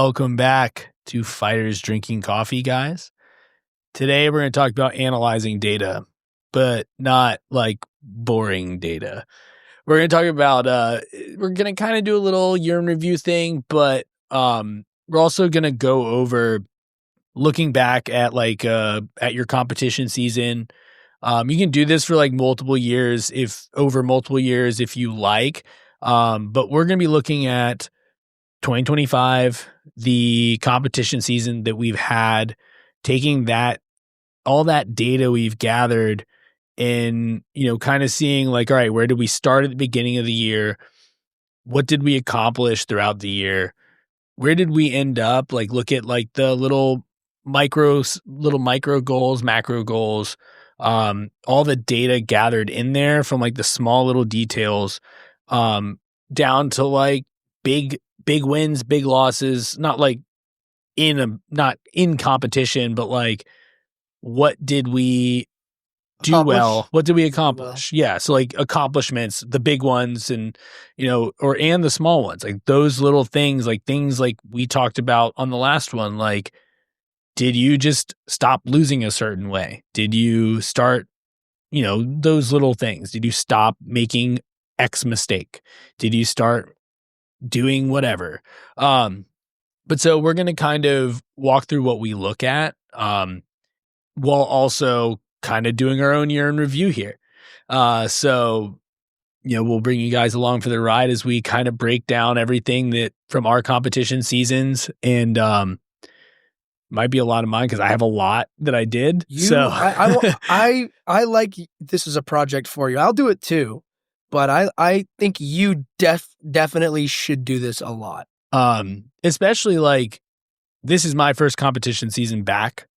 Welcome back to Fighters Drinking Coffee, guys. Today we're going to talk about analyzing data, but not like boring data. We're going to talk about, we're going to kind of do a little year in review thing, but we're also going to go over looking back at at your competition season. You can do this for like multiple years if you like. But we're going to be looking at 2025, the competition season that we've had, taking all that data we've gathered and, kind of seeing like, all right, where did we start at the beginning of the year? What did we accomplish throughout the year? Where did we end up? Like, look at like the little micro goals, macro goals, all the data gathered in there from like the small little details, down to like big wins, big losses, not in competition, but like, what did we do well? What did we accomplish? Yeah. So like accomplishments, the big ones and the small ones, like those little things like we talked about on the last one. Like, did you just stop losing a certain way? Did you start, those little things? Did you stop making X mistake? Did you start doing whatever? But so we're going to kind of walk through what we look at, while also kind of doing our own year in review here. So, we'll bring you guys along for the ride as we kind of break down everything that from our competition seasons, and might be a lot of mine because I have a lot that I did. I like this as a project for you. I'll do it too, but I think you definitely should do this a lot. Especially like this is my first competition season back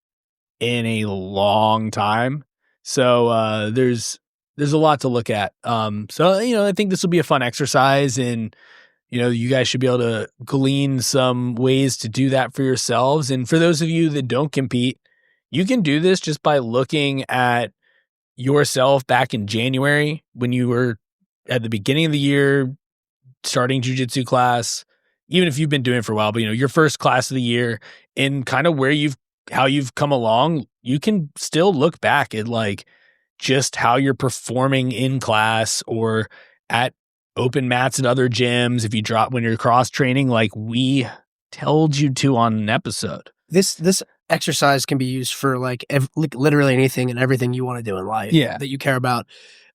in a long time. So there's a lot to look at. I think this will be a fun exercise, and you guys should be able to glean some ways to do that for yourselves. And for those of you that don't compete, you can do this just by looking at yourself back in January when you were at the beginning of the year starting jiu-jitsu class, even if you've been doing it for a while, but your first class of the year, and kind of how you've come along. You can still look back at like just how you're performing in class or at open mats at other gyms. If you drop when you're cross training, like we told you to on an episode. This exercise can be used for like literally anything and everything you want to do in life that you care about.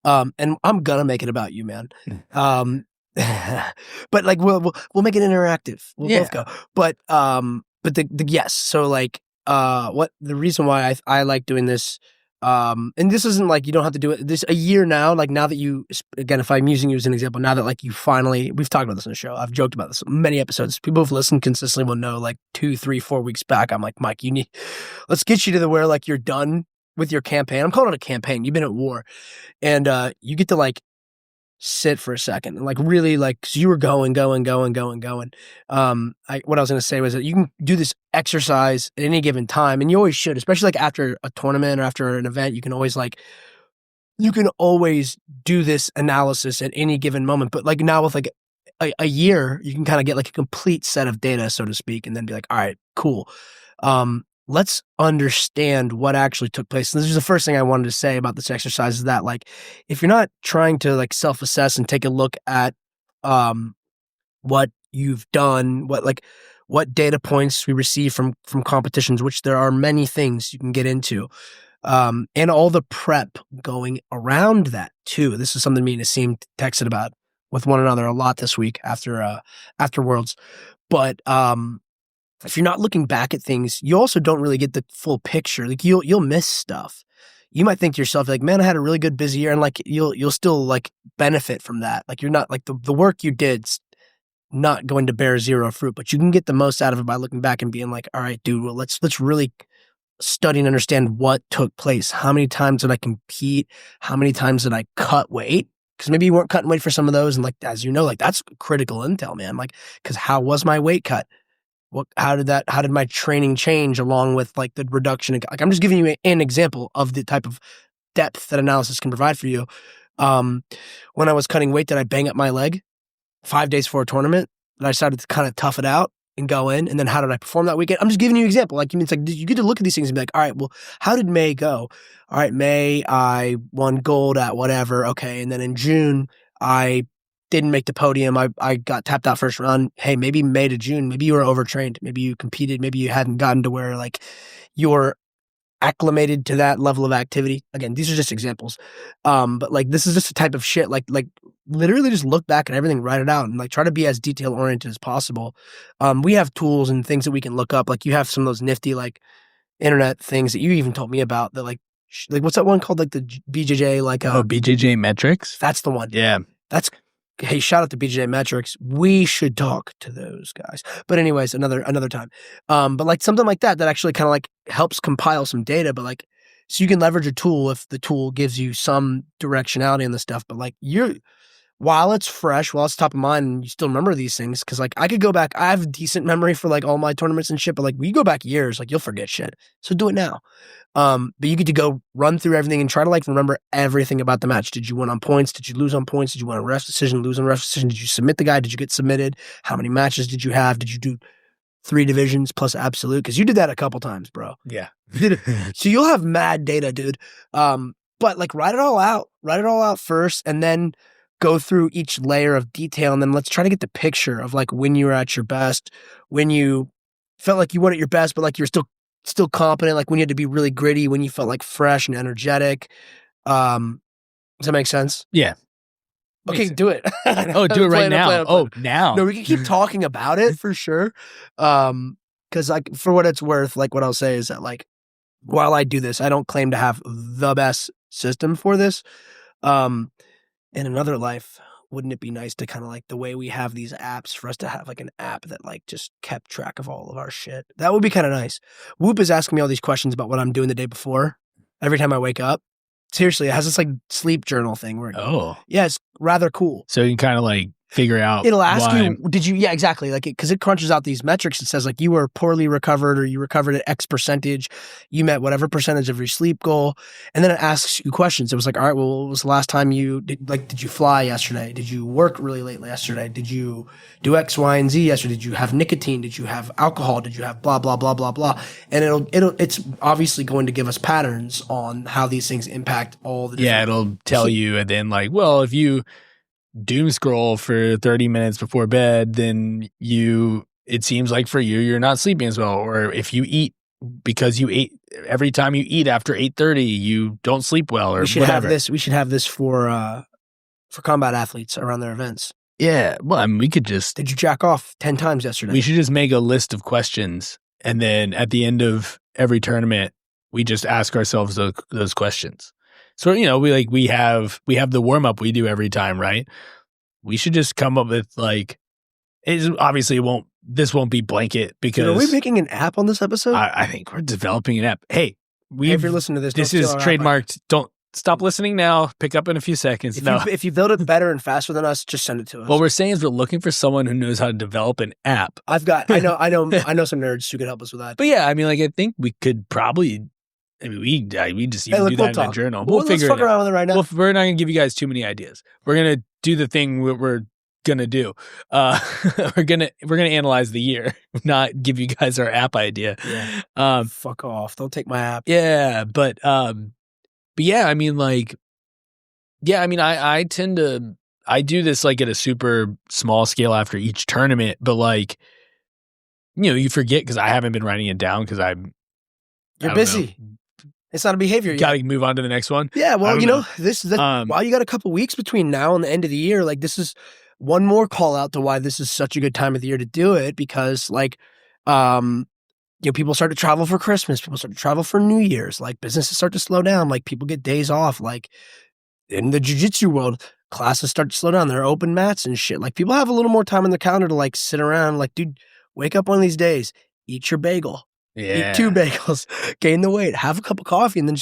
And I'm gonna make it about you, man. But like we'll make it interactive. We'll both go. But yes. So like what the reason why I like doing this, and this isn't like you don't have to do it this a year now, like now that you, again, if I'm using you as an example, now that like you finally, we've talked about this in the show, I've joked about this many episodes, people who've listened consistently will know, like 2, 3, 4 weeks back, I'm like, Mike, let's get you to where like you're done with your campaign. I'm calling it a campaign. You've been at war, and you get to like sit for a second and like really like, cause you were going. What I was going to say was that you can do this exercise at any given time, and you always should, especially like after a tournament or after an event, you can always do this analysis at any given moment. But like now with like a year, you can kind of get like a complete set of data, so to speak, and then be like, all right, cool. Let's understand what actually took place. And this is the first thing I wanted to say about this exercise, is that like, if you're not trying to like self-assess and take a look at what you've done, what data points we receive from competitions, which there are many things you can get into, and all the prep going around that too. This is something me and Asim texted about with one another a lot this week after Worlds. But if you're not looking back at things, you also don't really get the full picture. Like you'll miss stuff. You might think to yourself like, man, I had a really good busy year, and like you'll still like benefit from that. Like you're not like the work you did's not going to bear zero fruit, but you can get the most out of it by looking back and being like, all right, dude, well, let's really study and understand what took place. How many times did I compete? How many times did I cut weight? Because maybe you weren't cutting weight for some of those, and like, as you know, like that's critical intel, man. Like, because how was my weight cut? How did my training change along with like the reduction? Like, I'm just giving you an example of the type of depth that analysis can provide for you. When I was cutting weight, did I bang up my leg 5 days before a tournament? And I decided to kind of tough it out and go in, and then how did I perform that weekend? I'm just giving you an example. Like, it's like you get to look at these things and be like, all right, well, how did May go? All right, May, I won gold at whatever. Okay, and then in June, I didn't make the podium. I got tapped out first run. Hey, maybe May to June, maybe you were overtrained. Maybe you competed. Maybe you hadn't gotten to where like you're acclimated to that level of activity. Again, these are just examples. But like, this is just a type of shit. Like literally just look back at everything, write it out, and like try to be as detail oriented as possible. We have tools and things that we can look up. Like you have some of those nifty like internet things that you even told me about that like what's that one called? Like the BJJ, like BJJ metrics. That's the one. Yeah. Hey, shout out to BJJ Metrics. We should talk to those guys. But anyways, another time. But like something like that actually kind of like helps compile some data, but like, so you can leverage a tool if the tool gives you some directionality in the stuff. But like while it's fresh, while it's top of mind, and you still remember these things, because like I could go back, I have decent memory for like all my tournaments and shit, but like we go back years, like you'll forget shit. So do it now. But you get to go run through everything and try to like remember everything about the match. Did you win on points? Did you lose on points? Did you win a ref decision, lose on ref decision? Did you submit the guy? Did you get submitted? How many matches did you have? Did you do 3 divisions plus absolute? Because you did that a couple times, bro. Yeah. So you'll have mad data, dude. But like write it all out first, and then go through each layer of detail, and then let's try to get the picture of like when you were at your best, when you felt like you weren't at your best, but like you're still competent, like when you had to be really gritty, when you felt like fresh and energetic. Does that make sense? Yeah. Okay, do it. Oh, do it right now. Oh, now. No, we can keep talking about it for sure. Because like for what it's worth, like what I'll say is that like while I do this, I don't claim to have the best system for this. In another life, wouldn't it be nice to kind of like the way we have these apps for us to have like an app that like just kept track of all of our shit? That would be kind of nice. Whoop is asking me all these questions about what I'm doing the day before every time I wake up. Seriously, it has this like sleep journal thing where yeah, it's rather cool. So you can kind of like figure out. It'll ask you, did you, yeah, exactly. Like, because it crunches out these metrics. It says like you were poorly recovered, or you recovered at X percentage, you met whatever percentage of your sleep goal. And then it asks you questions. It was like, all right, well, what was the last time did you fly yesterday? Did you work really late yesterday? Did you do X, Y, and Z yesterday? Did you have nicotine? Did you have alcohol? Did you have blah, blah, blah, blah, blah? And it's obviously going to give us patterns on how these things impact all the different. Yeah, it'll tell you, and then like, well, if you doom scroll for 30 minutes before bed, then it seems like for you're not sleeping as well. Or if you eat because you ate every time you eat after 8:30, you don't sleep well, or we should whatever. We should have this for combat athletes around their events. Yeah. Well, I mean, we could just. Did you jack off 10 times yesterday? We should just make a list of questions, and then at the end of every tournament, we just ask ourselves those questions. So, we have the warm up we do every time, right? We should just come up with like, this won't be blanket because. Dude, are we making an app on this episode? I think we're developing an app. Hey, if you're listening to this is trademarked. Don't stop listening now. Pick up in a few seconds. If you build it better and faster than us, just send it to us. What we're saying is we're looking for someone who knows how to develop an app. I know some nerds who could help us with that. But yeah, I mean, like I think we could probably. I mean, we just even do that in a journal. We'll figure it out. Let's fuck around with it right now. We're not going to give you guys too many ideas. We're going to do the thing we're going to do. We're going to analyze the year, not give you guys our app idea. Yeah. Fuck off. Don't take my app. Yeah. But yeah, I mean, like, yeah, I mean, I tend to, I do this like at a super small scale after each tournament, but like, you forget because I haven't been writing it down because You're busy. It's not a behavior. Got to move on to the next one. Yeah, well, while you got a couple weeks between now and the end of the year, like this is one more call out to why this is such a good time of the year to do it, because like, people start to travel for Christmas, people start to travel for New Year's, like businesses start to slow down, like people get days off, like in the jiu-jitsu world, classes start to slow down, there are open mats and shit. Like people have a little more time on their calendar to like sit around, like, dude, wake up one of these days, eat your bagel. Yeah. Eat 2 bagels, gain the weight, have a cup of coffee, and then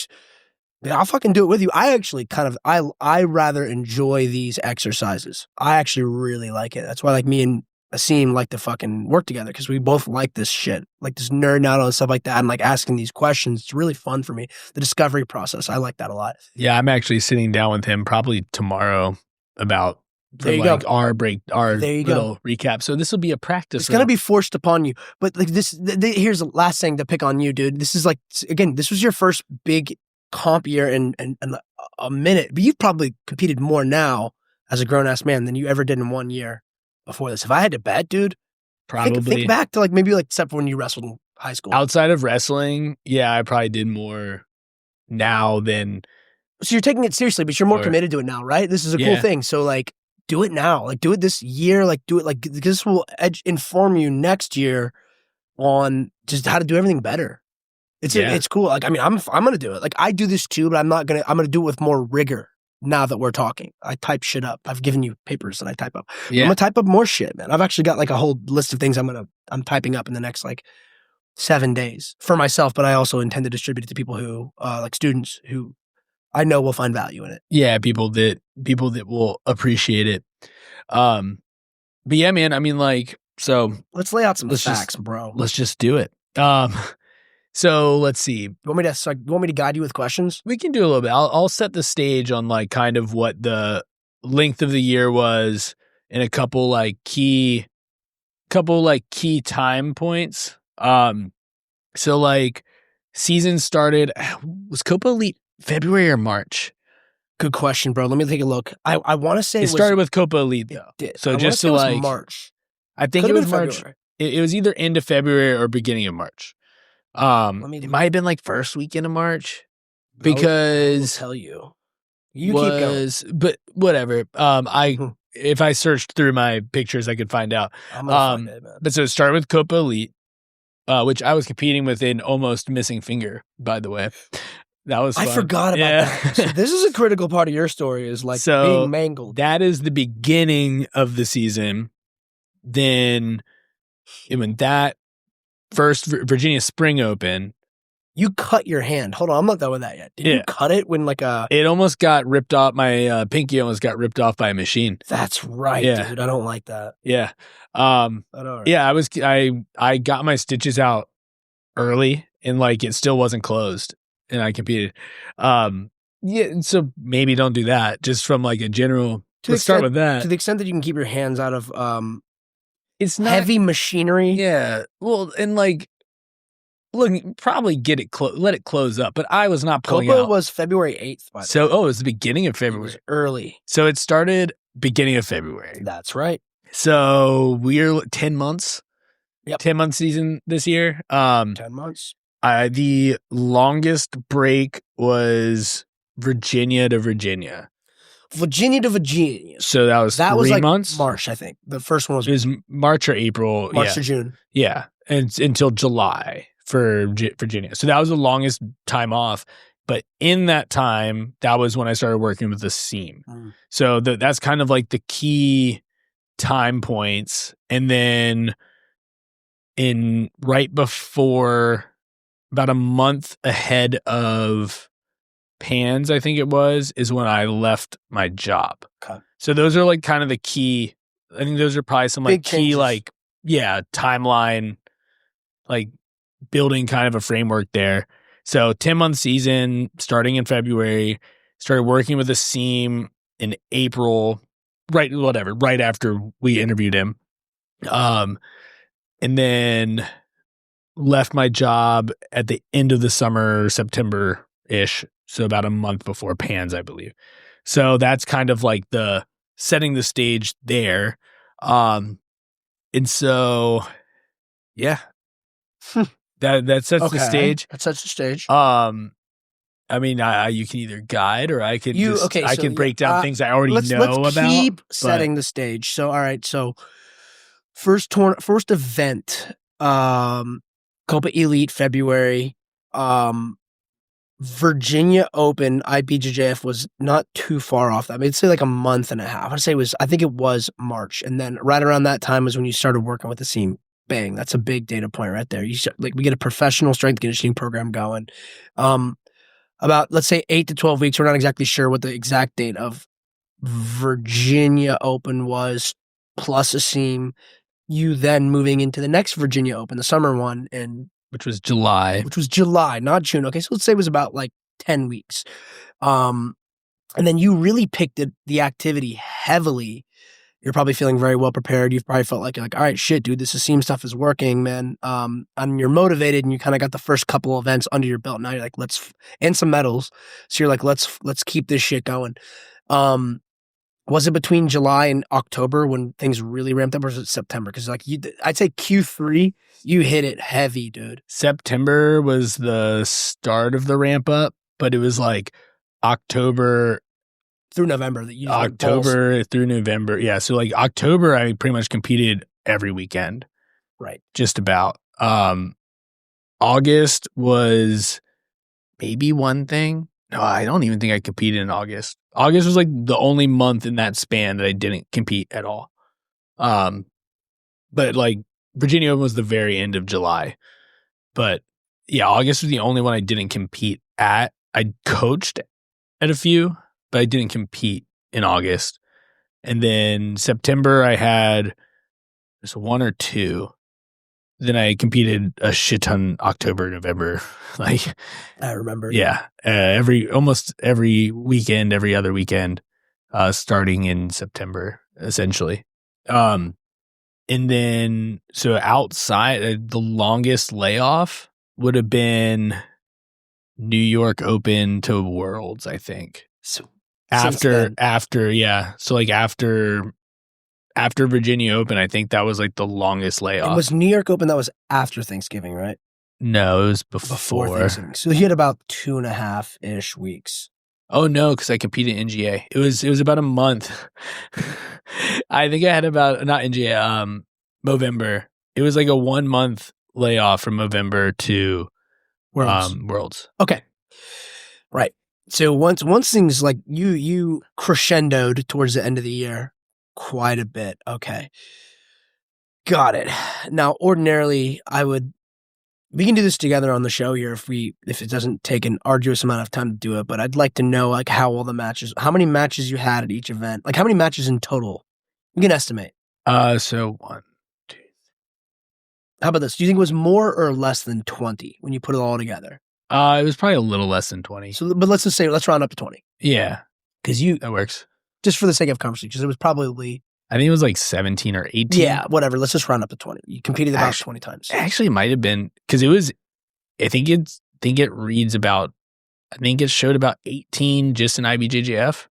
I'll fucking do it with you. I actually I rather enjoy these exercises. I actually really like it. That's why like me and Asim like to fucking work together, because we both like this shit, like this nerding out on stuff like that and like asking these questions. It's really fun for me. The discovery process, I like that a lot. Yeah, I'm actually sitting down with him probably tomorrow about There you like go. our There you go. little recap. So this will be a practice. It's gonna be forced upon you. But like this, here's the last thing to pick on you, dude. This is like, again, this was your first big comp year in a minute, but you've probably competed more now as a grown ass man than you ever did in 1 year before this. If I had to bet, dude, probably think back to like maybe like except for when you wrestled in high school. Outside of wrestling, yeah, I probably did more now than. So you're taking it seriously, but you're more committed to it now, right? This is a cool thing. So like, do it now. Like, do it this year. Like, do it like this will inform you next year on just how to do everything better. It's cool. Like, I mean, I'm gonna do it. Like, I do this too, but I'm gonna do it with more rigor now that we're talking. I type shit up. I've given you papers that I type up. Yeah. I'm gonna type up more shit, man. I've actually got like a whole list of things I'm typing up in the next like 7 days for myself, but I also intend to distribute it to people who like students who I know will find value in it. Yeah, people that will appreciate it. But yeah, man, I mean, like, so let's lay out some facts, bro. Let's just do it. So let's see. You want me to guide you with questions? We can do a little bit. I'll set the stage on like kind of what the length of the year was and a couple key time points. So like season started, was Copa Elite February or March? Good question, bro. Let me take a look. I want to say it started with Copa Elite though. So just to like March. I think it was March. It was either end of February or beginning of March. It might have been like first weekend of March because I will tell you. You keep going. But whatever. If I searched through my pictures, I could find out. I'm gonna find it, man. But so it started with Copa Elite, which I was competing with an almost missing finger, by the way. That was fun. I forgot about that. So this is a critical part of your story is like being mangled. That is the beginning of the season. Then when that first Virginia Spring Open. You cut your hand. Hold on, I'm not done with that yet. Did you cut it when like a... It almost got ripped off. My pinky almost got ripped off by a machine. That's right, dude. I don't like that. Yeah. Yeah, I got my stitches out early and like it still wasn't closed and I competed. Yeah, so maybe don't do that. Just from like a general... Let's start with that. To the extent that you can keep your hands out of... it's not heavy machinery. Yeah. Well, and like, look, probably get it let it close up. But I was not pulling Copa out. Was February 8th. By the way. It was the beginning of February. It was early. So it started beginning of February. That's right. So we're 10 months. Yep. 10-month season this year. 10 months. The longest break was Virginia to Virginia. Virginia to Virginia. So that was 3 like months? March, I think. The first one was... It was March or April. March to June. Yeah. And until July for Virginia. So that was the longest time off. But in that time, that was when I started working with the seam. So that's kind of like the key time points. And then right before, about a month ahead of Pans, I think it was, is when I left my job. Okay. So those are like kind of the key. I think those are probably some like key, like, timeline, like building kind of a framework there. So 10-month season starting in February, started working with a seam in April, right after we interviewed him. And then left my job at the end of the summer, September-ish. So about a month before Pans, I believe. So that's kind of like the setting the stage there. And so, yeah, that sets the stage. That sets the stage. I mean, you can either guide or I can I can break down things I already know about. Let's keep setting the stage. So, all right. So first event, Copa Elite February, Virginia Open IBJJF was not too far off that. I mean, say like a month and a half. I think it was March. And then right around that time was when you started working with the seam. Bang. That's a big data point right there. We get a professional strength conditioning program going. About, let's say 8 to 12 weeks. We're not exactly sure what the exact date of Virginia Open was, plus a seam. You then moving into the next Virginia Open, the summer one, which was July, not June. Okay, so let's say it was about like 10 weeks. And then you really picked the activity heavily You're probably feeling very well prepared. You've probably felt like you're like, all right, shit, dude, this Asim stuff is working, man. And you're motivated, and you kind of got the first couple events under your belt. Now you're like, and some medals. So you're like, let's keep this shit going. Was it between July and October when things really ramped up, or was it September? Because like I'd say Q3, you hit it heavy, dude. September was the start of the ramp up, but it was like October through November that you October through November. Yeah. So like October, I pretty much competed every weekend. Right. Just about. August was maybe one thing. No, I don't even think I competed in August. August was like the only month in that span that I didn't compete at all. But like Virginia Open was the very end of July. But yeah, August was the only one I didn't compete at. I coached at a few, but I didn't compete in August. And then September, I had just one or two. Then I competed a shit ton October, November. Like I remember. Yeah. Almost every weekend, every other weekend, starting in September, essentially. And then, so outside, the longest layoff would have been New York Open to Worlds, I think. So after, yeah. So like after Virginia Open, I think that was like the longest layoff. It was New York Open that was after Thanksgiving, right? No, it was before Thanksgiving. So you had about 2.5-ish weeks. Oh no, because I competed in NGA. It was about a month. I think I had about not NGA, Movember. It was like a 1 month layoff from Movember to Worlds. Okay. Right. So once things like you crescendoed towards the end of the year quite a bit. Okay. Got it. Now, ordinarily, we can do this together on the show here if it doesn't take an arduous amount of time to do it, but I'd like to know like how many matches you had at each event, like how many matches in total. You can estimate. So 1, 2. How about this? Do you think it was more or less than 20 when you put it all together? It was probably a little less than 20. So, but let's round up to 20. Yeah. Because that works. Just for the sake of conversation, because it was probably, I think it was like 17 or 18. Yeah, whatever. Let's just round up to 20. You competed about 20 times. Actually, it might have been because it was. I think it reads about. I think it showed about 18 just in IBJJF.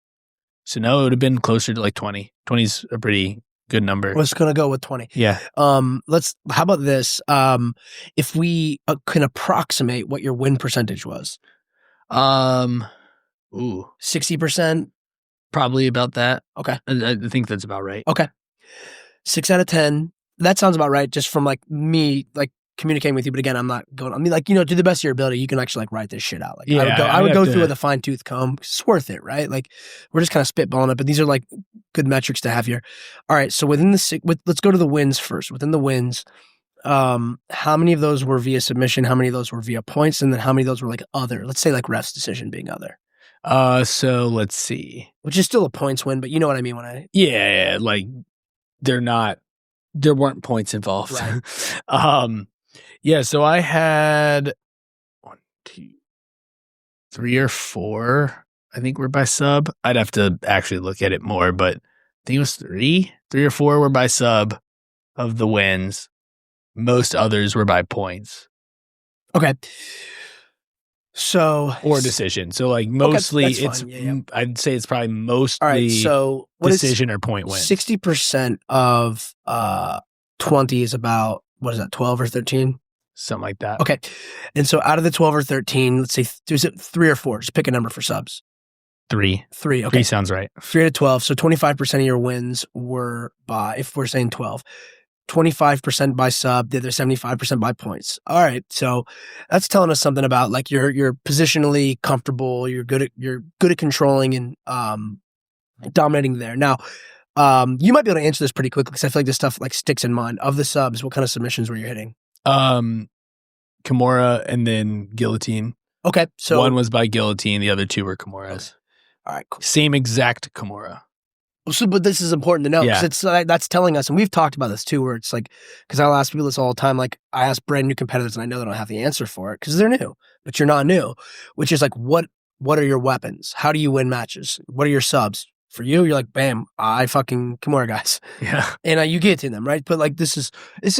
So no, it would have been closer to like 20. 20 is a pretty good number. Let's gonna go with 20. Yeah. How about this? If we can approximate what your win percentage was. 60%. Probably about that. Okay. I think that's about right. Okay. 6 out of 10. That sounds about right. Just from like me, like communicating with you. But again, I'm not going, I mean, like, to the best of your ability, you can actually like write this shit out. Like I would go through with a fine tooth comb. It's worth it, right? Like we're just kind of spitballing it, but these are like good metrics to have here. All right. So let's go to the wins first. Within the wins, how many of those were via submission? How many of those were via points? And then how many of those were like other, let's say like ref's decision being other. So let's see. Which is still a points win, but you know what I mean when I... Yeah, like there weren't points involved. Right. Yeah, so I had 1, 2, 3 or 4, I think were by sub. I'd have to actually look at it more, but I think it was 3 or 4 were by sub of the wins. Most others were by points. Okay. So or decision. So like mostly it's yeah. I'd say it's probably mostly all right, so decision or point win. 60% of 20 is about, what is that, 12 or 13? Something like that. Okay. And so out of the 12 or 13, let's say is it 3 or 4? Just pick a number for subs. 3. 3, okay. 3 sounds right. 3 to 12. So 25% of your wins were by, if we're saying 12. 25% by sub, the other 75% by points. All right. So that's telling us something about like you're positionally comfortable, you're good at controlling and dominating there. Now, you might be able to answer this pretty quickly because I feel like this stuff like sticks in mind. Of the subs, what kind of submissions were you hitting? Kimura and then guillotine. Okay. So one was by guillotine, the other 2 were Kimuras. All right, cool. Same exact Kimura. So, but this is important to know because it's that's telling us, and we've talked about this too, where it's like, because I'll ask people this all the time. Like I ask brand new competitors, and I know they don't have the answer for it because they're new, but you're not new. Which is like, what are your weapons? How do you win matches? What are your subs? For you, you're like, bam, I fucking Kimura guys. Yeah. And you get to them, right? But like this is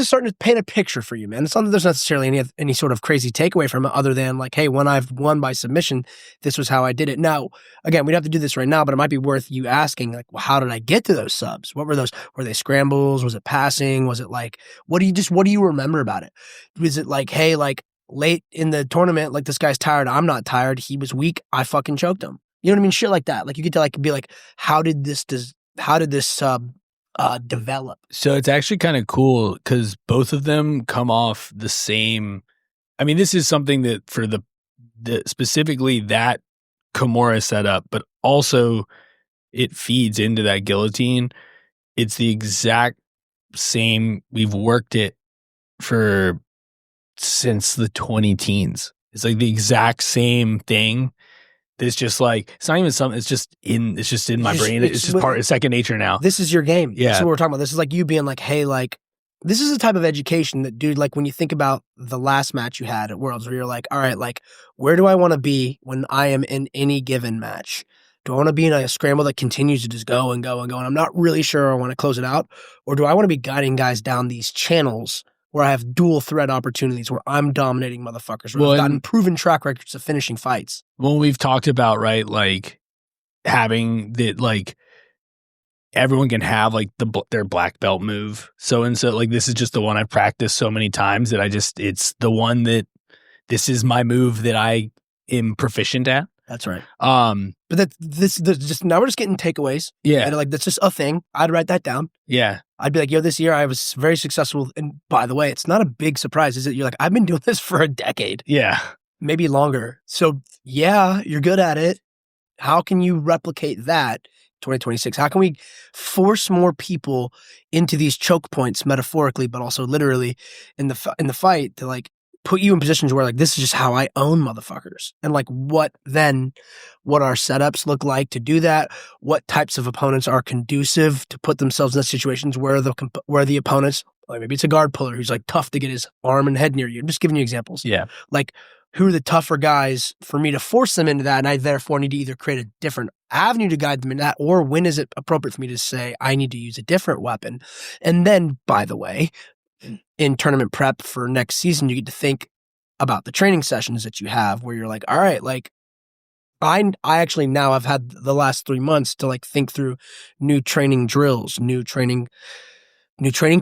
starting to paint a picture for you, man. It's not that there's necessarily any sort of crazy takeaway from it other than like, hey, when I've won by submission, this was how I did it. Now, again, we don't have to do this right now, but it might be worth you asking, like, well, how did I get to those subs? What were those? Were they scrambles? Was it passing? Was it like, what do you remember about it? Was it like, hey, like late in the tournament, like this guy's tired, I'm not tired, he was weak, I fucking choked him. You know what I mean? Shit like that. Like you get to like be like, how did this sub develop? So it's actually kind of cool because both of them come off the same. I mean, this is something that for the specifically that Kimura setup, but also it feeds into that guillotine. It's the exact same. We've worked it since the 20-teens. It's like the exact same thing. It's just like, it's not even something, it's just in my brain. It's just it's second nature now. This is your game. Yeah. That's what we're talking about. This is like you being like, hey, like, this is a type of education that, dude, like when you think about the last match you had at Worlds where you're like, all right, like, where do I want to be when I am in any given match? Do I want to be in a scramble that continues to just go and go and go, and I'm not really sure I want to close it out? Or do I want to be guiding guys down these channels where I have dual threat opportunities, where I'm dominating motherfuckers, where I've gotten proven track records of finishing fights? Well, we've talked about, right, like having that, like everyone can have like their black belt move. So like this is just the one I've practiced so many times that it's the one that this is my move that I am proficient at. That's right. But just now we're just getting takeaways. Yeah. And like that's just a thing. I'd write that down. Yeah. I'd be like, yo, this year I was very successful. And by the way, it's not a big surprise, is it? You're like, I've been doing this for a decade. Yeah. Maybe longer. So yeah, you're good at it. How can you replicate that 2026? How can we force more people into these choke points metaphorically, but also literally in the fight to like put you in positions where like, this is just how I own motherfuckers. And like what our setups look like to do that, what types of opponents are conducive to put themselves in situations where the opponents, like maybe it's a guard puller who's like tough to get his arm and head near you. I'm just giving you examples. Yeah. Like who are the tougher guys for me to force them into that? And I therefore need to either create a different avenue to guide them in that, or when is it appropriate for me to say, I need to use a different weapon? And then, by the way, in tournament prep for next season, you get to think about the training sessions that you have where you're like, all right, like I actually now have had the last 3 months to like think through new training drills, new training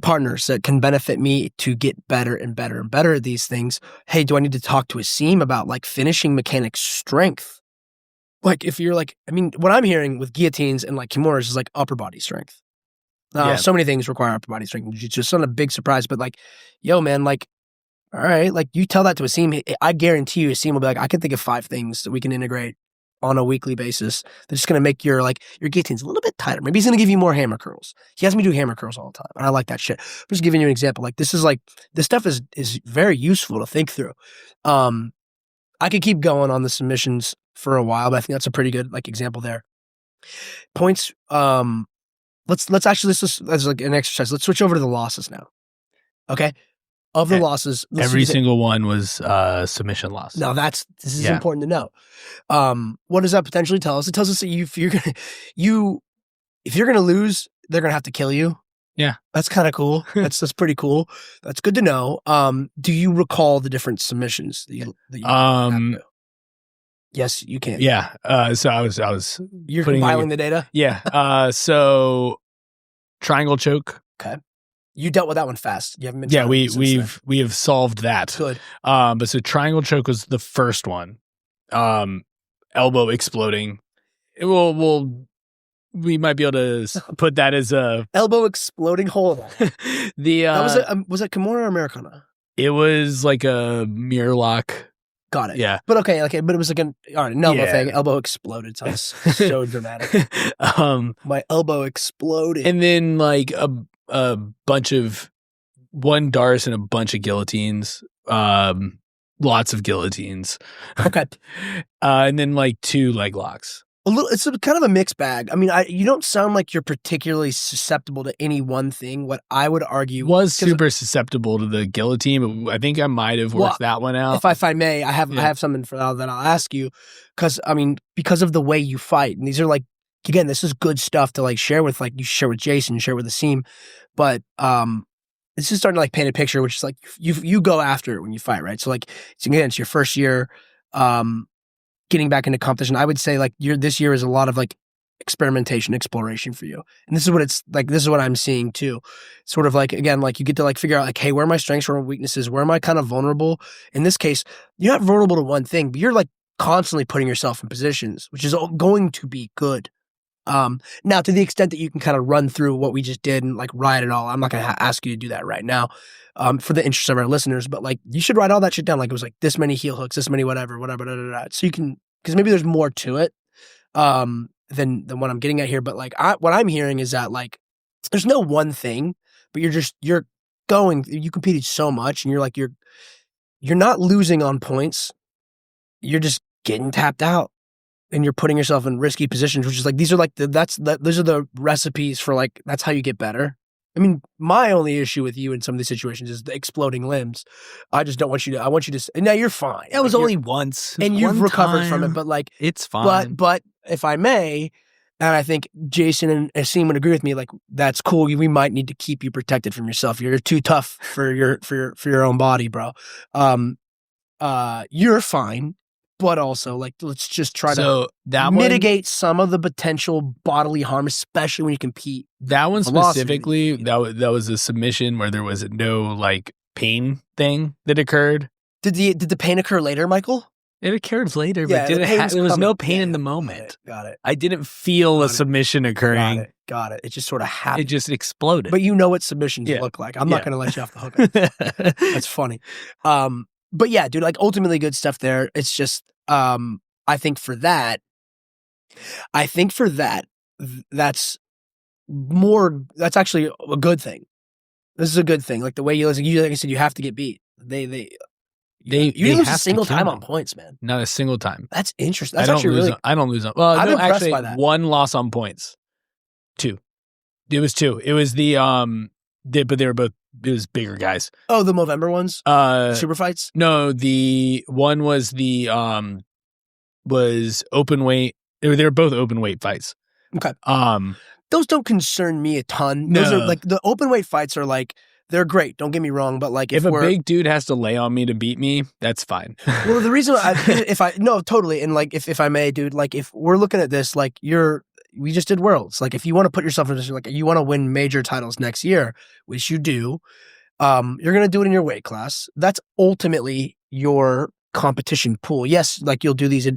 partners that can benefit me to get better and better and better at these things. Hey, do I need to talk to Asim about like finishing mechanic strength? Like if you're like, I mean, what I'm hearing with guillotines and like kimuras is like upper body strength. So many things require upper body strength. It's just not a big surprise, but like, yo, man, like, all right, like you tell that to Asim, I guarantee you Asim will be like, I can think of 5 things that we can integrate on a weekly basis that's just going to make your guillotines a little bit tighter. Maybe he's going to give you more hammer curls. He has me do hammer curls all the time, and I like that shit. I'm just giving you an example. Like this stuff is very useful to think through. I could keep going on the submissions for a while, but I think that's a pretty good like example there. Points. Let's as like an exercise. Let's switch over to the losses now. Okay. Of the losses, every single one was submission loss. Now this is important to know. What does that potentially tell us? It tells us that if you're gonna lose, they're gonna have to kill you. Yeah, that's kind of cool. That's pretty cool. That's good to know. Do you recall the different submissions that you Yes, you can. Yeah. So I was. You're compiling the data. Yeah. So triangle choke. Okay. You dealt with that one fast. You haven't been. Yeah, we have solved that. Good. But so triangle choke was the first one. Elbow exploding. We might be able to put that as a elbow exploding. Hold on. Was it Kimura or Americana? It was like a mirror lock. Got it. Yeah. But okay, but it was like an elbow thing. Elbow exploded. Sounds so dramatic. My elbow exploded. And then like a bunch of one Doris and a bunch of guillotines. Lots of guillotines. Okay. And then like 2 leg locks. It's kind of a mixed bag. I mean, you don't sound like you're particularly susceptible to any one thing. What I would argue was super susceptible to the guillotine, but I think I might have worked that one out. If I may, I have something for that I'll ask you, because I mean, because of the way you fight, and these are like again, this is good stuff to like share with, like you share with Jason, you share with Asim, but this is starting to like paint a picture, which is like you go after it when you fight, right? So like it's your first year, getting back into competition. I would say like this year is a lot of like experimentation, exploration for you, and this is what it's like. This is what I'm seeing too. Sort of like, again, like you get to like figure out like, hey, where are my strengths, where are my weaknesses, where am I kind of vulnerable? In this case, you're not vulnerable to one thing, but you're like constantly putting yourself in positions, which is going to be good. Now, to the extent that you can kind of run through what we just did and like write it all, I'm not going to ask you to do that right now, for the interest of our listeners, but like you should write all that shit down. Like it was like this many heel hooks, this many whatever, so you can, because maybe there's more to it, than what I'm getting at here. But like what I'm hearing is that like there's no one thing, but you competed so much, and you're not losing on points, you're just getting tapped out. And you're putting yourself in risky positions, which is like, these are like those are the recipes for like, that's how you get better. I mean, my only issue with you in some of these situations is the exploding limbs. I just don't want you to, I want you to, now you're fine. It was like only once. And you've recovered from it, but like, it's fine. But if I may, and I think Jason and Asim would agree with me, like, that's cool. We might need to keep you protected from yourself. You're too tough for your own body, bro. You're fine. But also, like, let's just try to mitigate some of the potential bodily harm, especially when you compete. That one specifically, that was a submission where there was no like pain thing that occurred. Did the pain occur later, Michael? It occurred later, but there was no pain in the moment. Got it. I didn't feel a submission occurring. Got it. It just sort of happened. It just exploded. But you know what submissions look like. I'm not going to let you off the hook. That's funny. But yeah, dude, like ultimately good stuff there. It's just, I think for that, that's actually a good thing. This is a good thing. Like the way you listen, like I said, you have to get beat. You didn't lose a single time on points, man. Not a single time. That's interesting. That's actually really. I don't lose on. Well, I'm no, impressed actually, by that. one loss on points. 2. It was 2. It was but they were both. It was bigger guys. Oh, the Movember ones? Super fights? No, the one was was open weight. They were both open weight fights. Okay. Those don't concern me a ton. Those are like the open weight fights are like, they're great. Don't get me wrong, but like if a big dude has to lay on me to beat me, that's fine. Well, the reason no, totally. And like, if I may, dude, like if we're looking at this, like we just did Worlds. Like if you want to put yourself in this, like you want to win major titles next year, which you do, you're going to do it in your weight class. That's ultimately your competition pool. Yes, like you'll do these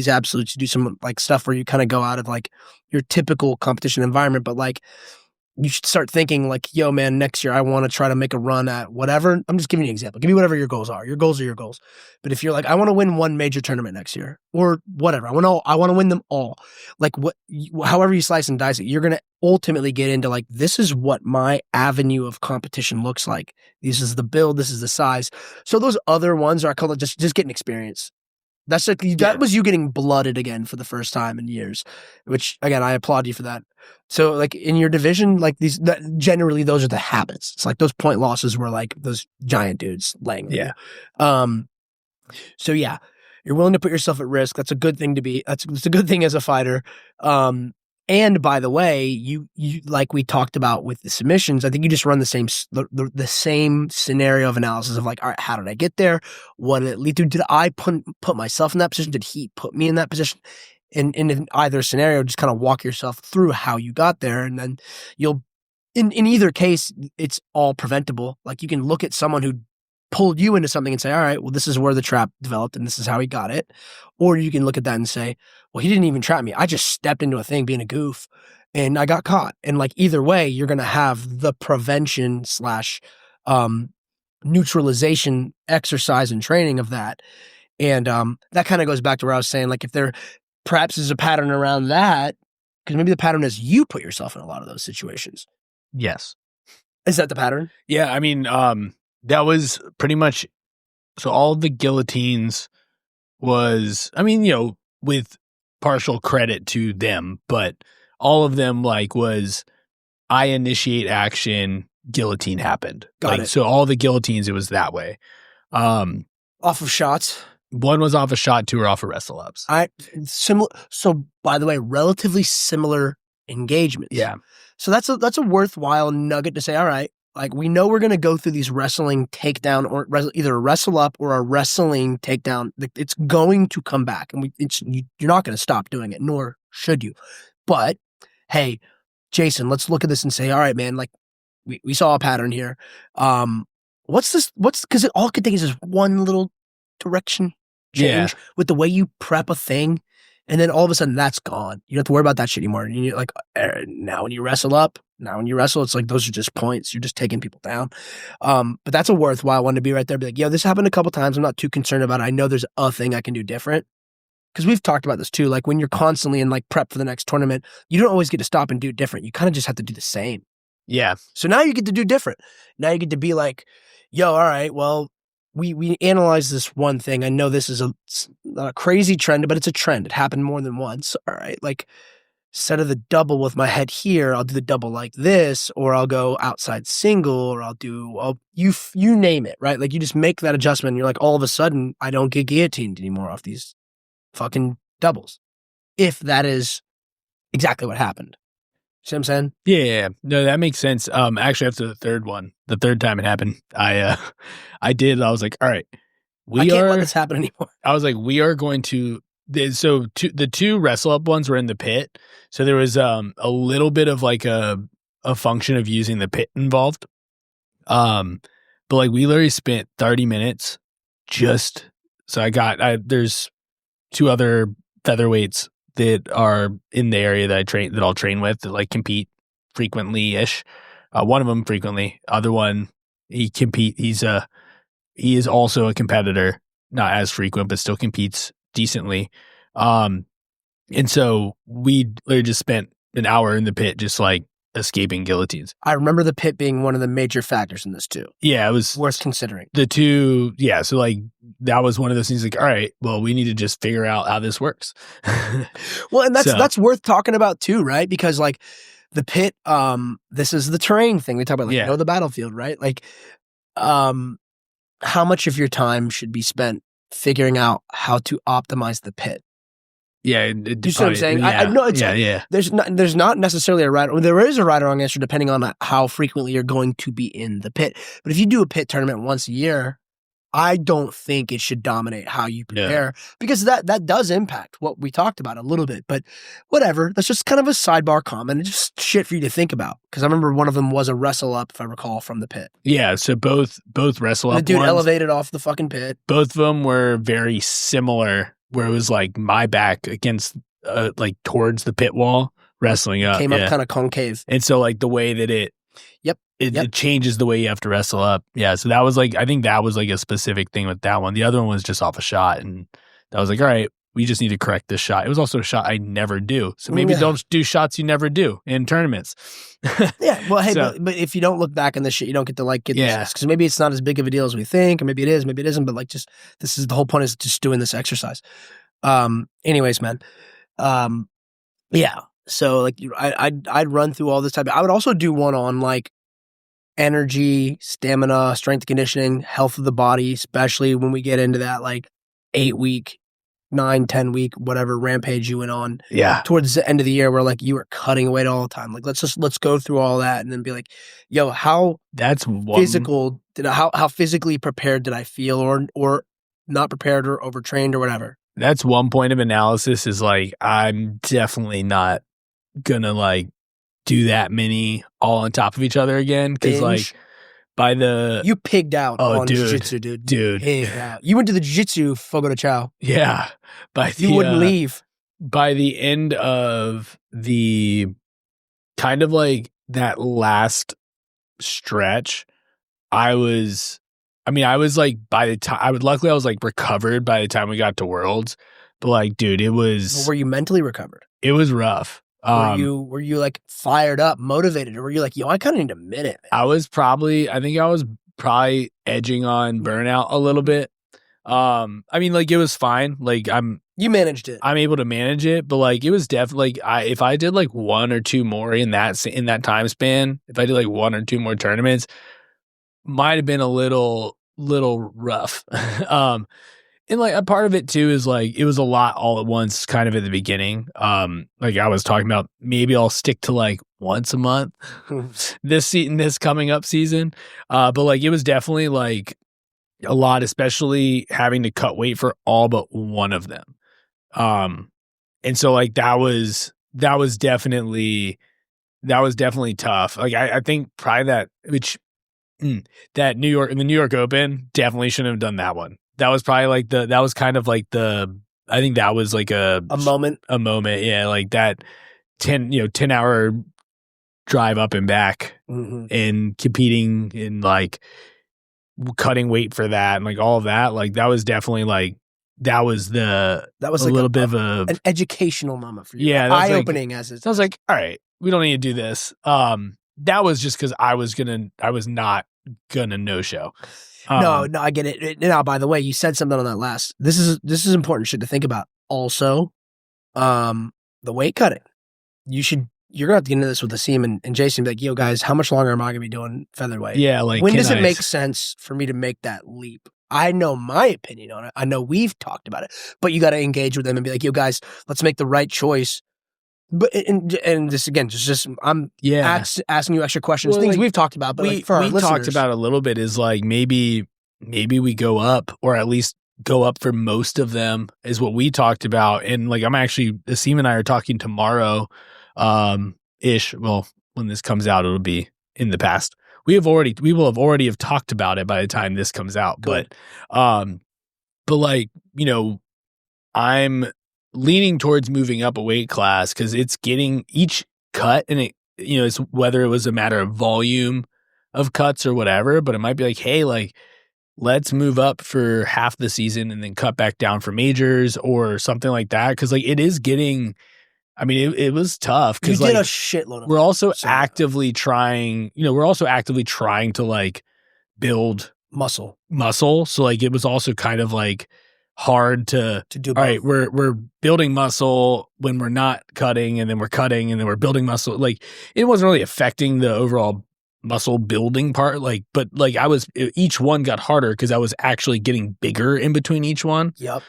absolutes, do some like stuff where you kind of go out of like your typical competition environment, but like you should start thinking like, yo, man, next year I want to try to make a run at whatever. I'm just giving you an example. Give me whatever your goals are. Your goals are your goals. But if you're like, I want to win one major tournament next year or whatever, I want to win them all. Like however you slice and dice it, you're going to ultimately get into like, this is what my avenue of competition looks like. This is the build. This is the size. So those other ones are, I call it just getting experience. That's like, that was you getting blooded again for the first time in years, which again, I applaud you for that. So like in your division, like generally those are the habits. It's like those point losses were like those giant dudes laying. Yeah. So yeah, you're willing to put yourself at risk. That's a good thing to be. It's a good thing as a fighter. And by the way, you like we talked about with the submissions, I think you just run the same scenario of analysis of like, all right, how did I get there? What did it lead to? Did I put myself in that position? Did he put me in that position? And in either scenario, just kind of walk yourself through how you got there. And then you'll, in either case, it's all preventable. Like you can look at someone who pulled you into something and say, all right, well, this is where the trap developed and this is how he got it. Or you can look at that and say, well, he didn't even trap me. I just stepped into a thing being a goof and I got caught. And like either way, you're going to have the prevention / neutralization exercise and training of that. And that kind of goes back to where I was saying, like if there perhaps is a pattern around that, because maybe the pattern is you put yourself in a lot of those situations. Yes. Is that the pattern? Yeah. I mean, that was pretty much, so all the guillotines was, I mean, with partial credit to them, but all of them like was, I initiate action, guillotine happened. Got it. So all the guillotines, it was that way. Off of shots? One was off a shot, two were off of wrestle ups. Similar. So by the way, relatively similar engagements. Yeah. So that's a worthwhile nugget to say. All right, like we know we're going to go through these wrestling takedown or either a wrestle up or a wrestling takedown. It's going to come back, and you're not going to stop doing it, nor should you. But hey, Jason, let's look at this and say, all right, man, like we saw a pattern here. What's this? Because all it could take is just one little direction change with the way you prep a thing. And then all of a sudden that's gone. You don't have to worry about that shit anymore. And you're like, now when you wrestle, it's like, those are just points. You're just taking people down. But that's a worthwhile one to be right there. Be like, yo, this happened a couple times. I'm not too concerned about it. I know there's a thing I can do different. Because we've talked about this too. Like when you're constantly in like prep for the next tournament, you don't always get to stop and do different. You kind of just have to do the same. Yeah. So now you get to do different. Now you get to be like, yo, all right, well, we analyze this one thing. I know this is not a crazy trend, but it's a trend. It happened more than once. All right, like instead of the double with my head here, I'll do the double like this, or I'll go outside single, or you name it, right? Like you just make that adjustment. And you're like, all of a sudden, I don't get guillotined anymore off these fucking doubles. If that is exactly what happened. See what I'm saying? Yeah. No, that makes sense. Actually, after the third time it happened, I was like, all right, I can't let this happen anymore. I was like, we are going to. The two wrestle up ones were in the pit, so there was a little bit of like a function of using the pit involved. But like we literally spent 30 minutes just. So there's two other featherweights that are in the area that I'll train with that like compete frequently-ish. One of them frequently, other one he is also a competitor, not as frequent, but still competes decently. And so we literally just spent an hour in the pit just like escaping guillotines. I remember the pit being one of the major factors in this too. Yeah, it was worth considering. The two, yeah. So like that was one of those things. Like, all right, well, we need to just figure out how this works. Well, and that's worth talking about too, right? Because like the pit, this is the terrain thing. We talk about like know the battlefield, right? Like, how much of your time should be spent figuring out how to optimize the pit? Yeah, you see what I'm saying? Yeah, I know it's yeah. There's not necessarily a right. There is a right or wrong answer depending on how frequently you're going to be in the pit. But if you do a pit tournament once a year, I don't think it should dominate how you prepare because that does impact what we talked about a little bit. But whatever, that's just kind of a sidebar comment. It's just shit for you to think about because I remember one of them was a wrestle up, if I recall, from the pit. Yeah, so both wrestle up. The dude elevated off the fucking pit. Both of them were very similar. Where it was like my back against like towards the pit wall, wrestling up. Came up kind of concave. And so like the way that it changes the way you have to wrestle up. Yeah. So that was like, I think that was like a specific thing with that one. The other one was just off a shot. And that was like, all right, we just need to correct this shot. It was also a shot I never do. So maybe don't do shots you never do in tournaments. Yeah. Well, hey, but if you don't look back on this shit, you don't get to like get this. Because maybe it's not as big of a deal as we think, or maybe it is, maybe it isn't. But like just, this is the whole point is just doing this exercise. Anyways, man. Yeah. So like I'd run through all this type. I would also do one on like energy, stamina, strength conditioning, health of the body, especially when we get into that like 8-week, 9-10 week, whatever rampage you went on. Yeah. Towards the end of the year where like you were cutting weight all the time. Like let's go through all that and then be like, yo, how physically prepared did I feel or not prepared or overtrained or whatever? That's one point of analysis is like, I'm definitely not gonna like do that many all on top of each other again. Cause like you pigged out on jiu-jitsu, dude. You went to the jiu-jitsu Fogo de Chao. Yeah. You wouldn't leave. By the end of the kind of like that last stretch, I was like luckily I was like recovered by the time we got to Worlds, but like, dude, it was. Well, were you mentally recovered? It was rough. Were you like fired up, motivated, or were you like, yo, I kind of need a minute? Man. I was probably edging on burnout a little bit. I mean, like it was fine. Like you managed it. I'm able to manage it, but like it was definitely like if I did like one or two more in that time span, if I did like one or two more tournaments, might have been a little rough. And like a part of it too is like it was a lot all at once kind of at the beginning. Like I was talking about, maybe I'll stick to like once a month this coming up season. But like it was definitely like a lot, especially having to cut weight for all but one of them. And so like that was definitely tough. Like I think probably that the New York Open definitely shouldn't have done that one. That was probably like that was kind of like I think that was like a moment. Yeah. Like that 10 hour drive up and back and competing and like cutting weight for that and like all of that. Like that was definitely like, that was like a little bit of an educational moment for you. Yeah. Eye opening as it. So I was like, all right, we don't need to do this. That was just because I was not gonna no show. No, I get it. Now, by the way, you said something on that last. This is important shit to think about. Also, the weight cutting. You're gonna have to get into this with Asim and Jason. Be like, yo, guys, how much longer am I gonna be doing featherweight? Yeah, like when does it make sense for me to make that leap? I know my opinion on it. I know we've talked about it, but you got to engage with them and be like, yo, guys, let's make the right choice. But and this again, I'm asking you extra questions, things like, we've talked about, but like for our listeners, talked about a little bit is like maybe we go up, or at least go up for most of them is what we talked about. And like Asim and I are talking tomorrow, ish. Well, when this comes out, it'll be in the past. We will have already talked about it by the time this comes out. Good. But like, I'm leaning towards moving up a weight class because it's getting each cut, and it, it's whether it was a matter of volume of cuts or whatever, but it might be like, hey, like let's move up for half the season and then cut back down for majors or something like that. Cause like it is getting, I mean, it was tough because you did like a shitload of we're also actively trying to like build muscle. So like it was also kind of like hard to do both. All right, we're building muscle when we're not cutting, and then we're cutting, and then we're building muscle. Like it wasn't really affecting the overall muscle building part. Like, but like each one got harder because I was actually getting bigger in between each one. Yep.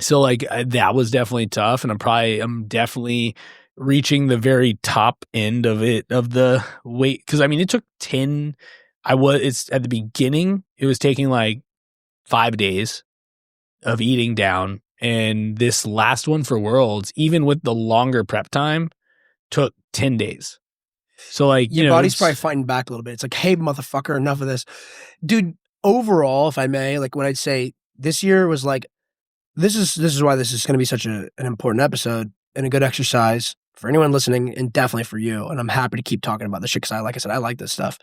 So like that was definitely tough, and I'm definitely reaching the very top end of the weight, because I mean it took 10. It's at the beginning, it was taking like 5 days of eating down, and this last one for Worlds, even with the longer prep time, took 10 days. So like your body's probably fighting back a little bit. It's like, hey, motherfucker, enough of this, dude. Overall, if I may, like what I'd say this year was like, this is why this is going to be such an important episode and a good exercise for anyone listening, and definitely for you. And I'm happy to keep talking about this shit because like I said, I like this stuff.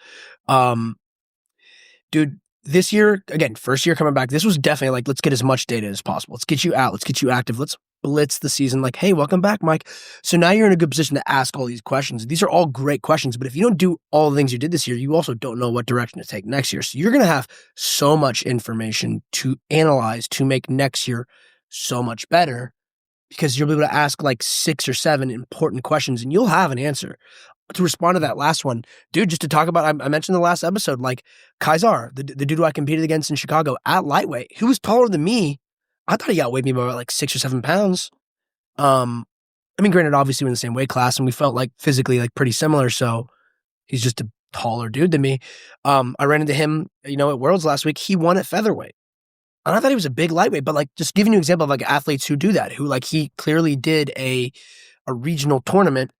Dude, this year, again, first year coming back, this was definitely like, let's get as much data as possible. Let's get you out. Let's get you active. Let's blitz the season. Like, hey, welcome back, Mike. So now you're in a good position to ask all these questions. These are all great questions, but if you don't do all the things you did this year, you also don't know what direction to take next year. So you're going to have so much information to analyze to make next year so much better, because you'll be able to ask like 6 or 7 important questions and you'll have an answer. To respond to that last one, dude, just to talk about, I mentioned the last episode, like Kaisar, the dude who I competed against in Chicago at lightweight, who was taller than me. I thought he outweighed me by about like 6 or 7 pounds. I mean, granted, obviously we're in the same weight class and we felt like physically like pretty similar. So he's just a taller dude than me. I ran into him, at Worlds last week. He won at featherweight. And I thought he was a big lightweight, but like just giving you an example of like athletes who do that, who like he clearly did a regional tournament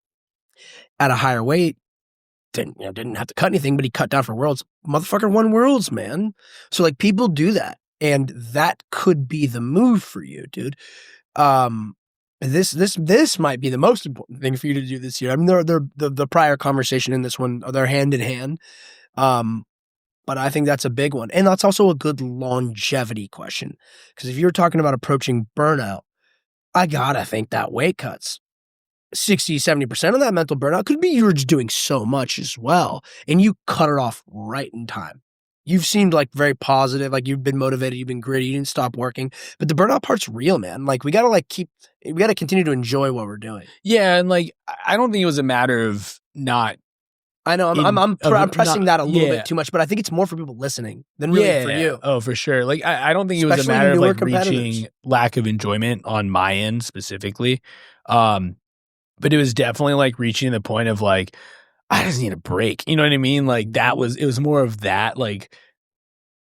at a higher weight, didn't have to cut anything, but he cut down for Worlds. Motherfucker won Worlds, man. So like people do that, and that could be the move for you, dude. This might be the most important thing for you to do this year. I mean, the prior conversation in this one, they're hand in hand. But I think that's a big one. And that's also a good longevity question. Because if you're talking about approaching burnout, I gotta think that weight cuts 60, 70% of that mental burnout could be you're just doing so much as well. And you cut it off right in time. You've seemed like very positive, like you've been motivated, you've been gritty, you didn't stop working. But the burnout part's real, man. Like we gotta continue to enjoy what we're doing. Yeah, and like I don't think it was a matter of not I know I'm pressing that a little bit too much, but I think it's more for people listening than really for you. Oh, for sure. Like I don't think Especially it was a matter of newer like reaching lack of enjoyment on my end specifically. But it was definitely like reaching the point of like, I just need a break. You know what I mean? Like it was more of that. Like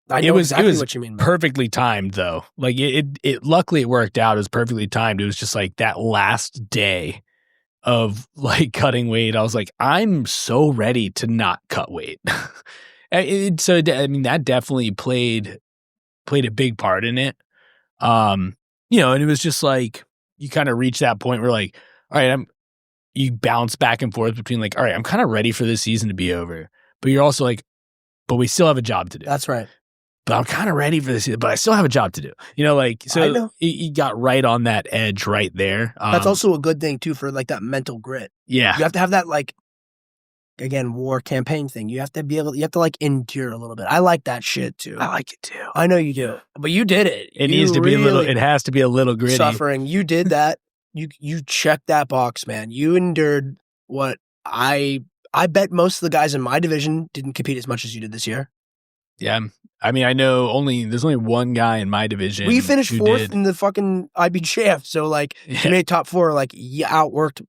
I know exactly what you mean. Perfectly timed though. Like it luckily it worked out. It was perfectly timed. It was just like that last day of like cutting weight. I was like, I'm so ready to not cut weight. I mean, that definitely played a big part in it. And it was just like, you kind of reach that point where like, all right, you bounce back and forth between like, all right, I'm kind of ready for this season to be over, but you're also like, but we still have a job to do. That's right. But I'm kind of ready for this, but I still have a job to do. So you got right on that edge right there. That's also a good thing too for like that mental grit. Yeah. You have to have that like, again, war campaign thing. You have to like endure a little bit. I like that shit too. I like it too. I know you do, but you did it. It has to be a little gritty. Suffering. You did that. You checked that box, man. You endured what I bet most of the guys in my division didn't compete as much as you did this year. Yeah. I mean, I know there's only one guy in my division. We finished fourth in the fucking IBJF. So like you made top four, like you outworked,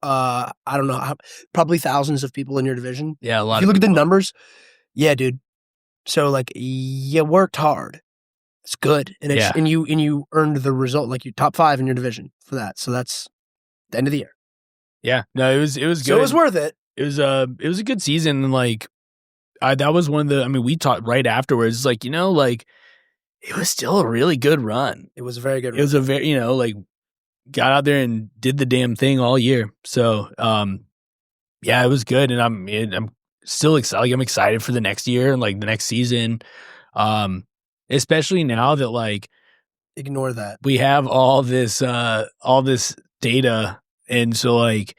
I don't know, probably thousands of people in your division. Yeah. A lot. If you look at the numbers. Yeah, dude. So like you worked hard. It's good. And and you earned the result, like you top 5 in your division for that. So that's the end of the year. Yeah. No, it was good. So it was worth it. It was a good season. And like, that was one of the, I mean, we talked right afterwards, like, like it was still a really good run. It was a very good run. It was a very, like got out there and did the damn thing all year. So, yeah, it was good. And I'm still excited. Like, I'm excited for the next year and like the next season. Especially now that like, ignore that. We have all this data. And so like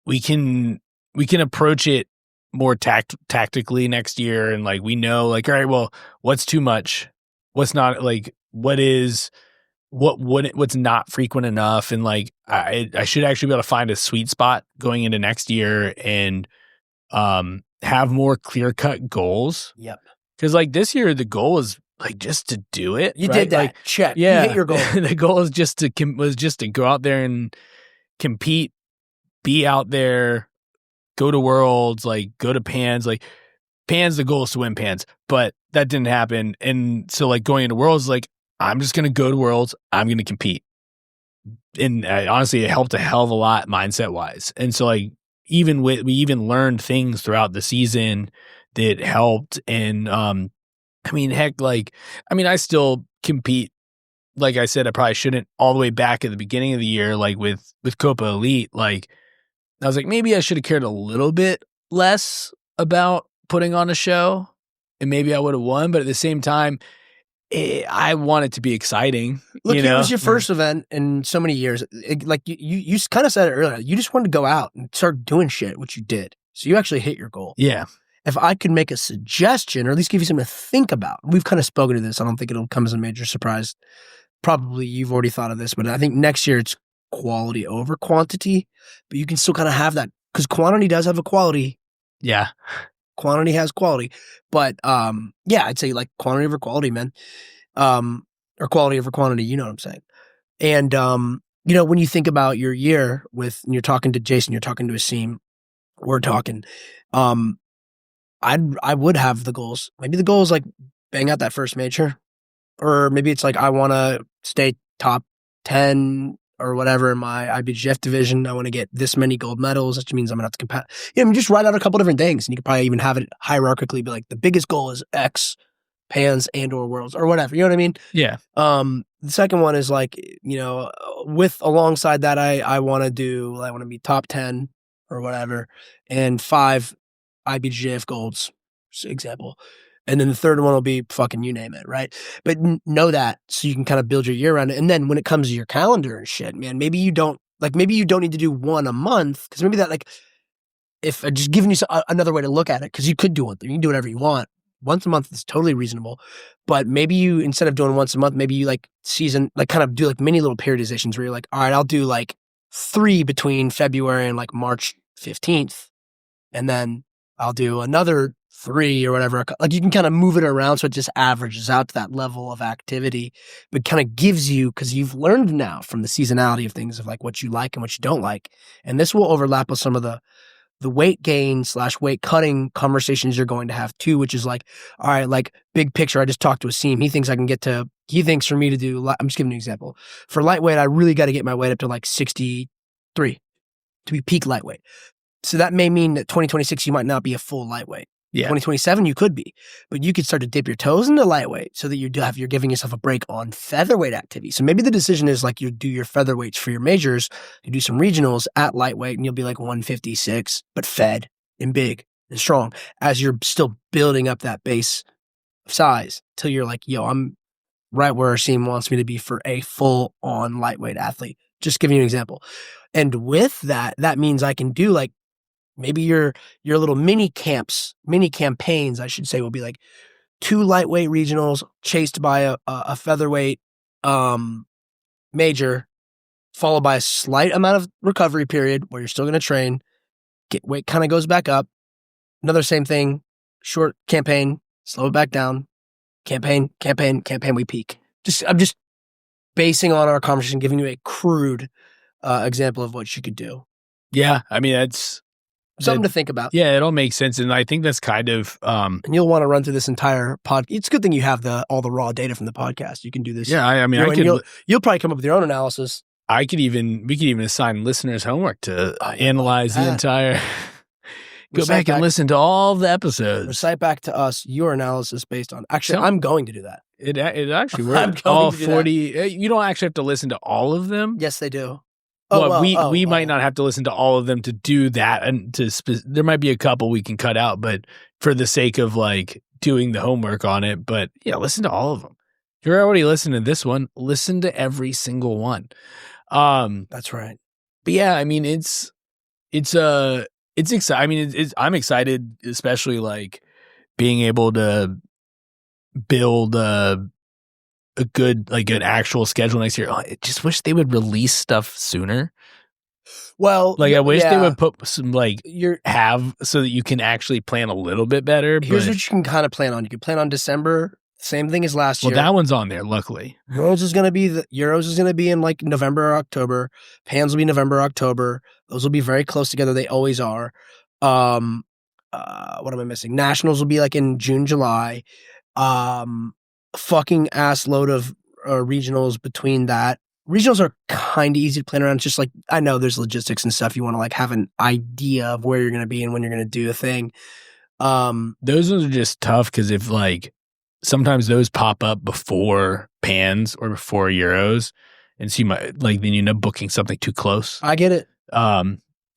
we can approach it more tactically next year, and like we know like, all right, well, what's too much, what's not, like what's not frequent enough, and like I should actually be able to find a sweet spot going into next year and have more clear-cut goals. Yep. Because like this year the goal is like just to do it. You did that. Like, check. Yeah, you hit your goal. The goal is just to go out there and compete, be out there, go to Worlds, like go to Pans. Like Pans, the goal is to win Pans, but that didn't happen. And so like going into Worlds, like I'm just going to go to Worlds. I'm going to compete. And honestly, it helped a hell of a lot mindset wise. And so like we even learned things throughout the season that helped. And I mean, heck, like, I mean, I still compete. Like I said, I probably shouldn't all the way back at the beginning of the year, like with Copa Elite. Like I was like, maybe I should have cared a little bit less about putting on a show, and maybe I would have won. But at the same time, I want it to be exciting. Look, it was your first event in so many years. Like you kind of said it earlier. You just wanted to go out and start doing shit, which you did. So you actually hit your goal. Yeah. If I could make a suggestion, or at least give you something to think about, we've kind of spoken to this. I don't think it'll come as a major surprise. Probably you've already thought of this, but I think next year it's quality over quantity, but you can still kind of have that because quantity does have a quality. Yeah. Quantity has quality, but yeah, I'd say like quantity over quality, man. Or quality over quantity, you know what I'm saying? And, when you think about your year and you're talking to Jason, you're talking to Asim, we're talking, I would have the goals. Maybe the goal is like bang out that first major, or maybe it's like, I want to stay top 10 or whatever in my IBJF division. I want to get this many gold medals, which means I'm going to have to compete. Just write out a couple different things, and you could probably even have it hierarchically be like, the biggest goal is X, Pans and or Worlds or whatever. You know what I mean? Yeah. The second one is like, alongside that, I want to be top 10 or whatever, and 5 IBJF golds, example. And then the third one will be fucking you name it, right? But know that so you can kind of build your year around it. And then when it comes to your calendar and shit, man, maybe you don't need to do one a month, because maybe that, like, if I'm just giving you another way to look at it, because you could do one thing, you can do whatever you want. Once a month is totally reasonable. But maybe you, instead of doing once a month, maybe you like kind of do like mini little periodizations where you're like, all right, I'll do like 3 between February and like March 15th. And then I'll do another 3 or whatever. Like you can kind of move it around so it just averages out to that level of activity, but kind of gives you, because you've learned now from the seasonality of things of like what you like and what you don't like. And this will overlap with some of the weight gain / weight cutting conversations you're going to have too, which is like, all right, like big picture. I just talked to Asim. He thinks for me to do, I'm just giving you an example. For lightweight, I really got to get my weight up to like 63 to be peak lightweight. So that may mean that 2026, you might not be a full lightweight. Yeah. 2027, you could be, but you could start to dip your toes into lightweight so that you're giving yourself a break on featherweight activity. So maybe the decision is like you do your featherweights for your majors, you do some regionals at lightweight, and you'll be like 156, but fed and big and strong as you're still building up that base of size till you're like, yo, I'm right where Asim wants me to be for a full on lightweight athlete. Just giving you an example. And with that, that means I can do like, maybe your little mini campaigns, I should say, will be like 2 lightweight regionals chased by a featherweight major, followed by a slight amount of recovery period where you're still going to train, get weight kind of goes back up. Another same thing, short campaign, slow it back down, campaign, we peak. I'm just basing on our conversation, giving you a crude example of what you could do. Yeah, I mean, that's something to think about. Yeah, it all makes sense. And I think that's kind of and you'll want to run through this entire podcast. It's a good thing you have all the raw data from the podcast. You can do this. Yeah, I mean, you'll probably come up with your own analysis. We could even assign listeners homework to analyze the entire go back and listen to all the episodes. Recite back to us your analysis based on I'm going to do that. It actually works. All 40 you don't actually have to listen to all of them. Yes, they do. We might not have to listen to all of them to do that, and there might be a couple we can cut out, but for the sake of like doing the homework on it, but yeah, listen to all of them. You're already listening to this one. Listen to every single one. That's right. But yeah, I mean, it's exciting. I mean, I'm excited, especially like being able to build a good, like an actual schedule next year. I just wish they would release stuff sooner. Well, like I wish they would put some have so that you can actually plan a little bit better. Here's what you can kind of plan on. You can plan on December. Same thing as last year. Well, that one's on there, luckily. Euros is going to be in like November or October. Pans will be November or October. Those will be very close together. They always are. What am I missing? Nationals will be like in June, July. Fucking ass load of regionals between that. Regionals are kind of easy to plan around. It's just like, I know there's logistics and stuff. You want to like have an idea of where you're going to be and when you're going to do a thing. Those ones are just tough because if like sometimes those pop up before Pans or before Euros, and so you might then you end up booking something too close. I get it.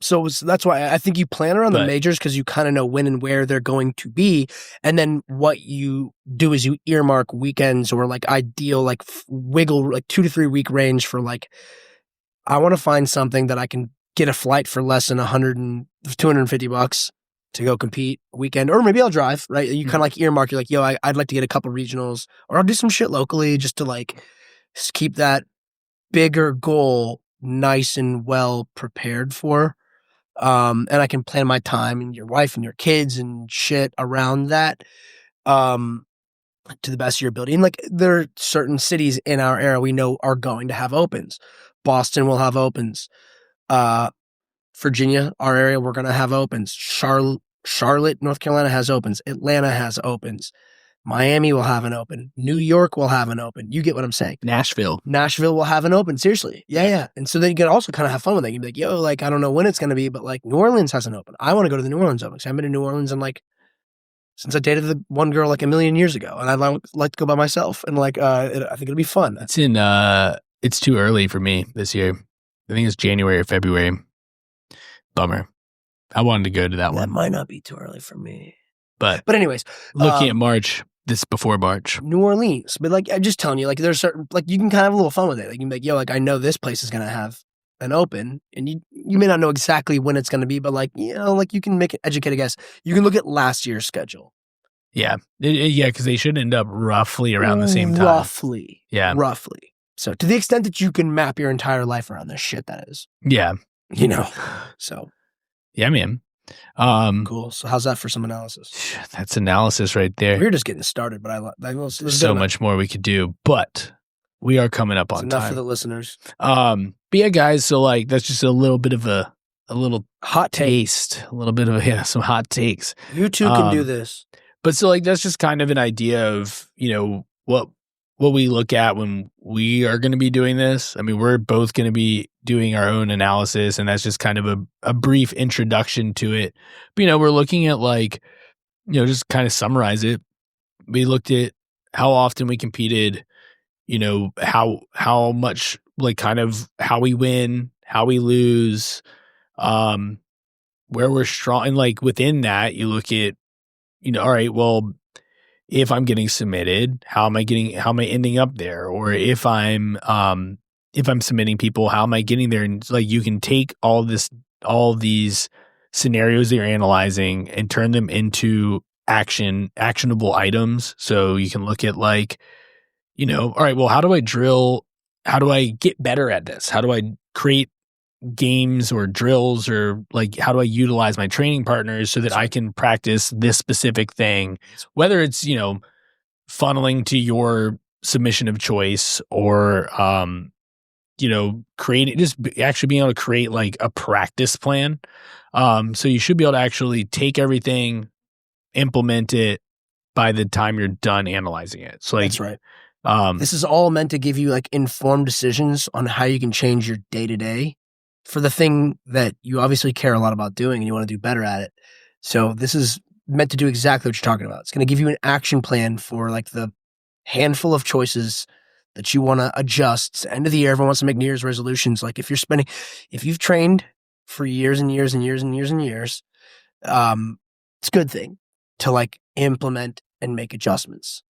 So that's why I think you plan around the majors because you kind of know when and where they're going to be. And then what you do is you earmark weekends or like ideal, like wiggle, like 2 to 3 week range for like, I want to find something that I can get a flight for less than $250 to go compete weekend, or maybe I'll drive, right? You kind of like earmark, you're like, yo, I'd like to get a couple regionals, or I'll do some shit locally just to like keep that bigger goal nice and well prepared for. And I can plan my time and your wife and your kids and shit around that to the best of your ability. And like there are certain cities in our area we know are going to have opens. Boston will have opens. Virginia, our area, we're going to have opens. Charlotte, North Carolina has opens. Atlanta has opens. Miami will have an open. New York will have an open. You get what I'm saying. Nashville will have an open. Seriously. Yeah. And so then you can also kind of have fun with it. You can be like, yo, like, I don't know when it's going to be, but like New Orleans has an open. I want to go to the New Orleans open. I haven't been to New Orleans in like, since I dated the one girl like a million years ago. And I'd like to go by myself. And like, I think it'll be fun. It's too early for me this year. I think it's January or February. Bummer. I wanted to go to that one. That might not be too early for me. But anyways. Looking at March. This before March. New Orleans. But like, I'm just telling you, like there's certain, like you can kind of have a little fun with it. Like you can be like, yo, like I know this place is going to have an open and you may not know exactly when it's going to be, but like, you know, like you can make an educated guess. You can look at last year's schedule. Yeah. Yeah. Cause they should end up roughly around the same time. Roughly. Yeah. Roughly. So to the extent that you can map your entire life around this shit, that is. Yeah. You know, so. Yeah, man. Cool. So how's that for some analysis? That's analysis right there. We're just getting started, but There's so much more we could do, but we are coming up on enough time for the listeners. But yeah, guys, so like that's just a little bit of a little hot taste, a little bit of some hot takes. You two can do this. But so like that's just kind of an idea of, what we look at when we are going to be doing this. I mean, we're both going to be doing our own analysis, and that's just kind of a brief introduction to it. But, we're looking at like, just kind of summarize it. We looked at how often we competed, how much, like kind of how we win, how we lose, where we're strong. And like within that, you look at, all right, well, if I'm getting submitted, how am I ending up there? Or if I'm submitting people, how am I getting there? And like, you can take all these scenarios that you're analyzing and turn them into actionable items. So you can look at like, all right, well, how do I drill? How do I get better at this? How do I create games or drills, or like how do I utilize my training partners so that I can practice this specific thing, whether it's funneling to your submission of choice or creating, just actually being able to create like a practice plan. So you should be able to actually take everything, implement it by the time you're done analyzing it. So like, that's right. This is all meant to give you like informed decisions on how you can change your day-to-day for the thing that you obviously care a lot about doing and you want to do better at it. So this is meant to do exactly what you're talking about. It's going to give you an action plan for like the handful of choices that you want to adjust. It's the end of the year. Everyone wants to make New Year's resolutions. Like if you've trained for years and years and years and years and years, it's a good thing to like implement and make adjustments.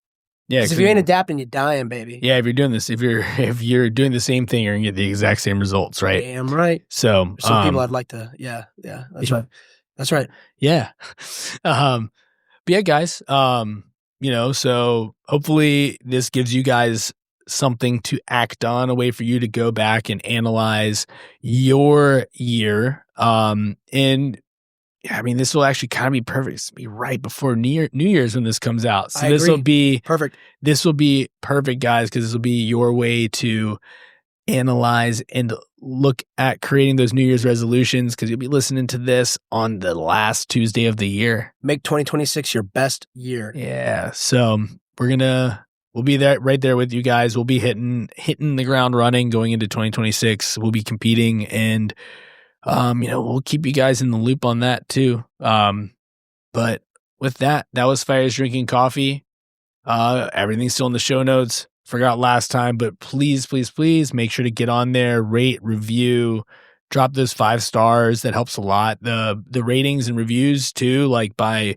Yeah, because if you ain't adapting, you're dying, baby. Yeah, if you're doing this, if you're doing the same thing, you're gonna get the exact same results, right? Damn right. So some people I'd like to, yeah, that's right. That's right. Yeah. But yeah, guys, so hopefully this gives you guys something to act on, a way for you to go back and analyze your year. And yeah, I mean, this will actually kind of be perfect. It's be right before New Year's when this comes out. So this will be perfect. This will be perfect, guys, because this will be your way to analyze and look at creating those New Year's resolutions, because you'll be listening to this on the last Tuesday of the year. Make 2026 your best year. Yeah. So we'll be there right there with you guys. We'll be hitting the ground running going into 2026. We'll be competing, and we'll keep you guys in the loop on that too. But with that was Fires Drinking Coffee. Everything's still in the show notes. Forgot last time, but please, please, please make sure to get on there, rate, review, drop those 5 stars. That helps a lot. The ratings and reviews too, like by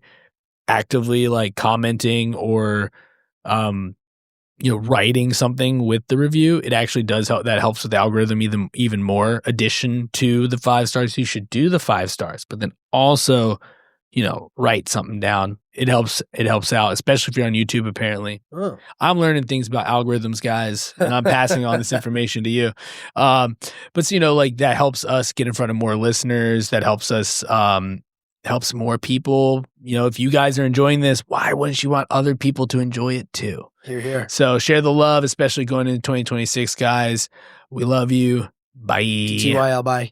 actively like commenting or, writing something with the review, it actually does help. That helps with the algorithm even more. Addition to the 5 stars, you should do the 5 stars, but then also, write something down. It helps out, especially if you're on YouTube, apparently. Oh. I'm learning things about algorithms, guys, and I'm passing on this information to you. But like that helps us get in front of more listeners. That helps us, helps more people. If you guys are enjoying this, why wouldn't you want other people to enjoy it too? Hear, hear. So share the love, especially going into 2026, guys. We love you. Bye. TTYL, bye.